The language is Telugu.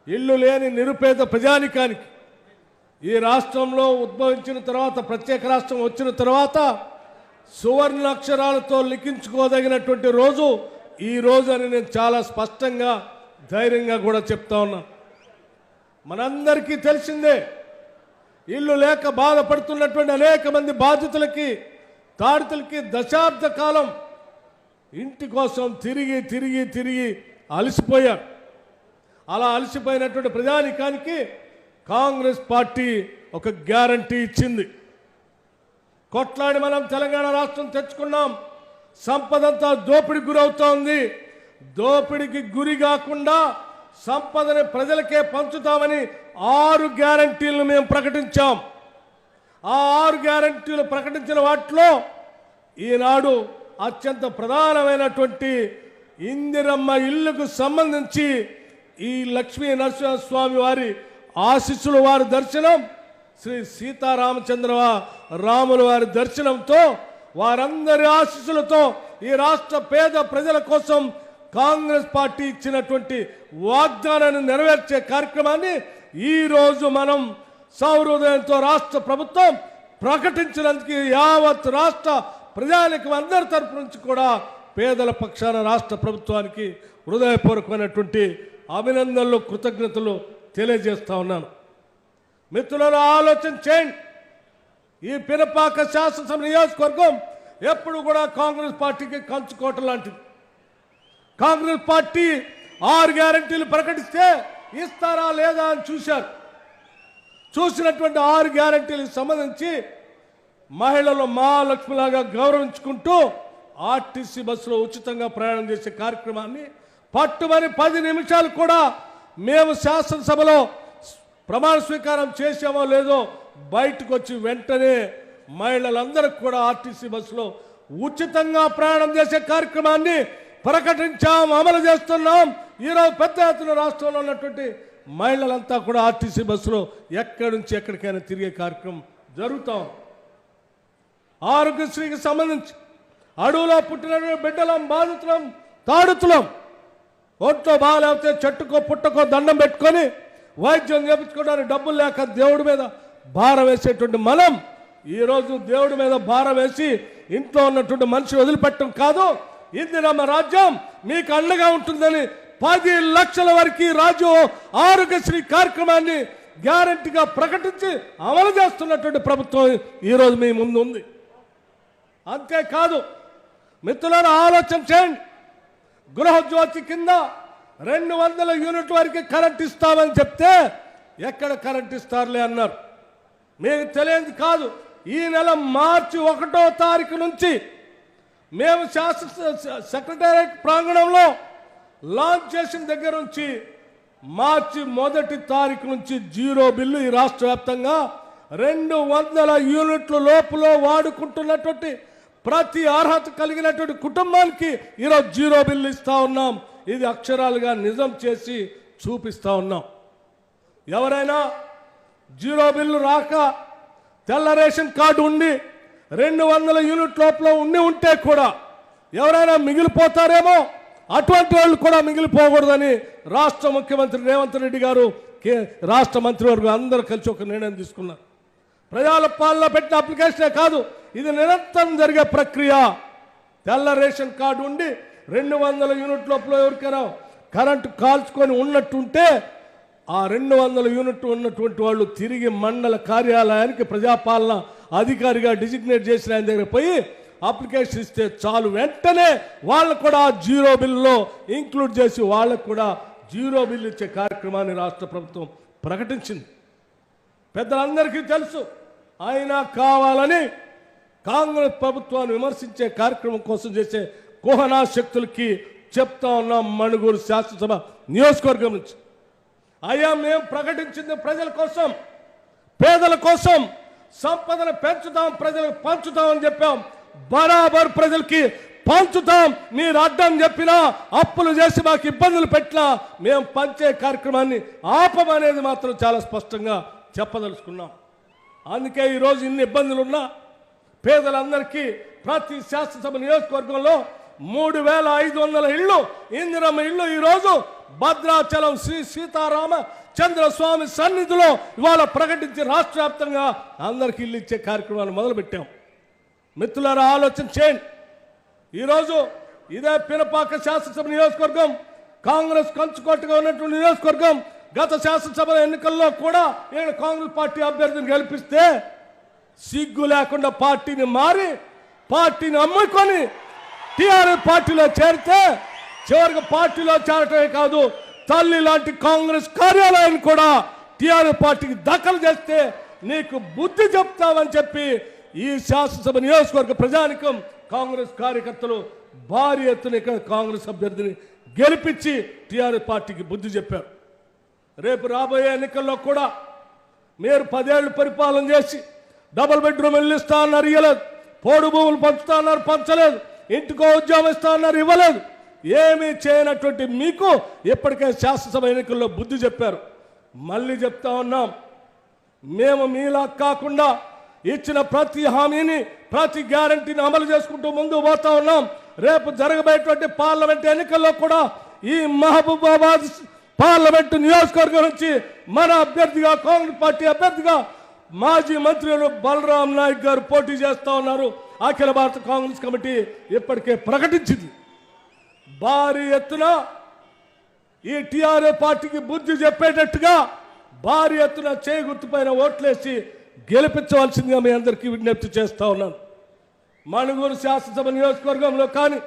ఇల్లు లేని నిరుపేద ప్రజానికానికి ఈ రాష్ట్రంలో ఉద్భవించిన తర్వాత, ప్రత్యేక రాష్ట్రం వచ్చిన తర్వాత సువర్ణ అక్షరాలతో లిఖించుకోదగినటువంటి రోజు ఈ రోజు అని నేను చాలా స్పష్టంగా ధైర్యంగా కూడా చెప్తా ఉన్నా. మనందరికీ తెలిసిందే, ఇల్లు లేక బాధపడుతున్నటువంటి అనేక మంది బాధితులకి, తాడితులకి దశాబ్ద కాలం ఇంటి కోసం తిరిగి తిరిగి తిరిగి అలసిపోయారు. అలా అలసిపోయినటువంటి ప్రజానికానికి కాంగ్రెస్ పార్టీ ఒక గ్యారంటీ ఇచ్చింది. కొట్లాడి మనం తెలంగాణ రాష్ట్రం తెచ్చుకున్నాం. సంపదంతా దోపిడికి గురవుతోంది. దోపిడికి గురి కాకుండా సంపదని ప్రజలకే పంచుతామని 6 గ్యారంటీలను మేము ప్రకటించాం. ఆ 6 గ్యారంటీలు ప్రకటించిన వాటిలో ఈనాడు అత్యంత ప్రధానమైనటువంటి ఇందిరమ్మ ఇల్లుకు సంబంధించి ఈ లక్ష్మీ నరసింహస్వామి వారి ఆశీస్సులు, వారి దర్శనం, శ్రీ సీతారామచంద్ర రాముల వారి దర్శనంతో, వారందరి ఆశీస్సులతో ఈ రాష్ట్ర పేద ప్రజల కోసం కాంగ్రెస్ పార్టీ ఇచ్చినటువంటి వాగ్దానాన్ని నెరవేర్చే కార్యక్రమాన్ని ఈరోజు మనం సౌహృదయంతో రాష్ట్ర ప్రభుత్వం ప్రకటించినందుకు యావత్ రాష్ట్ర ప్రజానికం అందరి తరపు నుంచి కూడా పేదల పక్షాన రాష్ట్ర ప్రభుత్వానికి హృదయపూర్వకమైనటువంటి అభినందనలు, కృతజ్ఞతలు తెలియజేస్తా ఉన్నాను. మిత్రులను ఆలోచన చేయండి. ఈ పినపాక శాసనసభ నియోజకవర్గం ఎప్పుడు కూడా కాంగ్రెస్ పార్టీకి కంచుకోట లాంటిది. కాంగ్రెస్ పార్టీ 6 గ్యారంటీలు ప్రకటిస్తే ఇస్తారా లేదా అని చూశారు. చూసినటువంటి 6 గ్యారంటీలకు సంబంధించి మహిళలు మహాలక్ష్మిలాగా గౌరవించుకుంటూ ఆర్టీసీ బస్సులో ఉచితంగా ప్రయాణం చేసే కార్యక్రమాన్ని పట్టుమని 10 నిమిషాలు కూడా మేము శాసనసభలో ప్రమాణ స్వీకారం చేసామో లేదో బయటకు వచ్చి వెంటనే మహిళలందరికీ కూడా ఆర్టీసీ బస్సులో ఉచితంగా ప్రయాణం చేసే కార్యక్రమాన్ని ప్రకటించాం, అమలు చేస్తున్నాం. ఈరోజు పెద్ద ఎత్తున రాష్ట్రంలో ఉన్నటువంటి మహిళలంతా కూడా ఆర్టీసీ బస్సులో ఎక్కడి నుంచి ఎక్కడికైనా తిరిగే కార్యక్రమం జరుగుతాం. ఆరోగ్యశ్రీకి సంబంధించి అడవులో పుట్టిన బిడ్డలం, బాధితులం, తాడుతులం, ఒంట్లో బాగాలేకపోతే చెట్టుకో పుట్టకో దండం పెట్టుకొని వైద్యం చేయించుకోవడానికి డబ్బులు లేక దేవుడి మీద భారం వేసేటువంటి మనం ఈరోజు దేవుడి మీద భారం వేసి ఇంట్లో ఉన్నటువంటి మనిషి వదిలిపెట్టడం కాదు. ఇందిరమ్మ రాజ్యం మీకు అండగా ఉంటుందని 10 లక్షల వరకు రాజు ఆరోగ్యశ్రీ కార్యక్రమాన్ని గ్యారంటీగా ప్రకటించి అమలు చేస్తున్నటువంటి ప్రభుత్వం ఈరోజు మీ ముందు ఉంది. అంతేకాదు మిత్రులను ఆలోచన చేయండి. గృహజ్యోతి కింద 200 యూనిట్ల వరకు కరెంట్ ఇస్తామని చెప్తే ఎక్కడ కరెంట్ ఇస్తారులే అన్నారు. మీకు తెలియదు కాదు, ఈ నెల మార్చి 1వ తారీఖు నుంచి మేము సెక్రటేరియట్ ప్రాంగణంలో లాంచ్ చేసిన దగ్గర నుంచి మార్చి 1వ తారీఖు నుంచి 0 బిల్లు ఈ రాష్ట్ర వ్యాప్తంగా 200 యూనిట్ల లోపల వాడుకుంటున్నటువంటి ప్రతి అర్హత కలిగినటువంటి కుటుంబానికి ఈరోజు 0 బిల్లు ఇస్తా ఉన్నాం. ఇది అక్షరాలుగా నిజం చేసి చూపిస్తా ఉన్నాం. ఎవరైనా 0 బిల్లు రాక తెల్ల రేషన్ కార్డు ఉండి 200 యూనిట్ లోపల ఉంటే కూడా ఎవరైనా మిగిలిపోతారేమో, అటువంటి వాళ్ళు కూడా మిగిలిపోకూడదని రాష్ట్ర ముఖ్యమంత్రి రేవంత్ రెడ్డి గారు, రాష్ట్ర మంత్రివర్గం అందరూ కలిసి ఒక నిర్ణయం తీసుకున్నారు. ప్రజల పాలన పెట్టిన అప్లికేషనే కాదు, ఇది నిరంతరం జరిగే ప్రక్రియ. తెల్ల రేషన్ కార్డు ఉండి 200 యూనిట్ లోపల ఎవరికైనా కరెంటు కాల్చుకొని ఉన్నట్టుంటే ఆ 200 యూనిట్ ఉన్నటువంటి వాళ్ళు తిరిగి మండల కార్యాలయానికి ప్రజాపాలన అధికారిగా డిజిగ్నేట్ చేసిన ఆయన దగ్గర పోయి అప్లికేషన్ ఇస్తే చాలు, వెంటనే వాళ్ళు కూడా 0 బిల్లులో ఇంక్లూడ్ చేసి వాళ్ళకు కూడా 0 బిల్లు ఇచ్చే కార్యక్రమాన్ని రాష్ట్ర ప్రభుత్వం ప్రకటించింది. పెద్దలందరికీ తెలుసు. అయినా కావాలని కాంగ్రెస్ ప్రభుత్వాన్ని విమర్శించే కార్యక్రమం కోసం చేసే కుహనా శక్తులకి చెప్తా ఉన్నాం. మణుగూరు శాసనసభ నియోజకవర్గం నుంచి అయ్యా, మేము ప్రకటించింది ప్రజల కోసం, పేదల కోసం, సంపదను పెంచుతాం, ప్రజలకు పంచుతామని చెప్పాం. బరాబర్ ప్రజలకి పంచుతాం. మీరు అడ్డం చెప్పినా, అప్పులు చేసి మాకు ఇబ్బందులు పెట్టినా మేము పంచే కార్యక్రమాన్ని ఆపమనేది మాత్రం చాలా స్పష్టంగా చెప్పదలుచుకున్నాం. అందుకే ఈరోజు ఇన్ని ఇబ్బందులు ఉన్నా పేదలందరికీ ప్రతి శాసనసభ నియోజకవర్గంలో 3,500 ఇళ్ళు ఇందిరమ్మ ఇళ్ళు ఈరోజు భద్రాచలం శ్రీ సీతారామ చంద్రస్వామి సన్నిధిలో ఇవాళ ప్రకటించి రాష్ట్ర వ్యాప్తంగా అందరికి ఇల్లు ఇచ్చే కార్యక్రమాన్ని మొదలుపెట్టాం. మిత్రులారా, ఆలోచన చేయండి. ఈరోజు ఇదే పినపాక శాసనసభ నియోజకవర్గం కాంగ్రెస్ కంచుకోటగా ఉన్నటువంటి నియోజకవర్గం. గత శాసనసభ ఎన్నికల్లో కూడా నేను కాంగ్రెస్ పార్టీ అభ్యర్థిని గెలిపిస్తే సిగ్గు లేకుండా పార్టీని మారి పార్టీని అమ్ముకొని టీఆర్ఎస్ పార్టీలో చేరితే చివరికి పార్టీలో చేరటమే కాదు, తల్లి లాంటి కాంగ్రెస్ కార్యాలయాన్ని కూడా టీఆర్ఎస్ పార్టీకి దఖలు చేస్తే నీకు బుద్ధి చెప్తామని చెప్పి ఈ శాసనసభ నియోజకవర్గ ప్రజానికం కాంగ్రెస్ కార్యకర్తలు భారీ ఎత్తున ఇక్కడ కాంగ్రెస్ అభ్యర్థిని గెలిపించి టీఆర్ఎస్ పార్టీకి బుద్ధి చెప్పారు. రేపు రాబోయే ఎన్నికల్లో కూడా మీరు 10 ఏళ్ళు పరిపాలన చేసి డబుల్ బెడ్రూమ్ ఇల్లు ఇస్తా అన్నారు, ఇవ్వలేదు. పోడు భూములు పంచుతా అన్నారు, పంచలేదు. ఇంటికో ఉద్యోగం ఇస్తా అన్నారు, ఇవ్వలేదు. ఏమీ చేయనటువంటి మీకు ఇప్పటికే శాసనసభ ఎన్నికల్లో బుద్ధి చెప్పారు. మళ్ళీ చెప్తా ఉన్నాం, మేము మీలా కాకుండా ఇచ్చిన ప్రతి హామీని ప్రతి గ్యారంటీని అమలు చేసుకుంటూ ముందుకు పోతా ఉన్నాం. రేపు జరగబోయేటువంటి పార్లమెంట్ ఎన్నికల్లో కూడా ఈ మహబూబాబాద్ పార్లమెంటు నియోజకవర్గం నుంచి మన అభ్యర్థిగా కాంగ్రెస్ పార్టీ అభ్యర్థిగా మాజీ మంత్రులు బలరాం నాయక్ గారు పోటీ చేస్తా ఉన్నారు. అఖిల భారత కాంగ్రెస్ కమిటీ ఇప్పటికే ప్రకటించింది. భారీ ఎత్తున ఈ టీఆర్ఎస్ పార్టీకి బుద్ధి చెప్పేటట్టుగా భారీ ఎత్తున చేయి గుర్తుపైన ఓట్లేసి గెలిపించవలసిందిగా మీ అందరికీ విజ్ఞప్తి చేస్తా ఉన్నాను. మణుగూరు శాసనసభ నియోజకవర్గంలో కానీ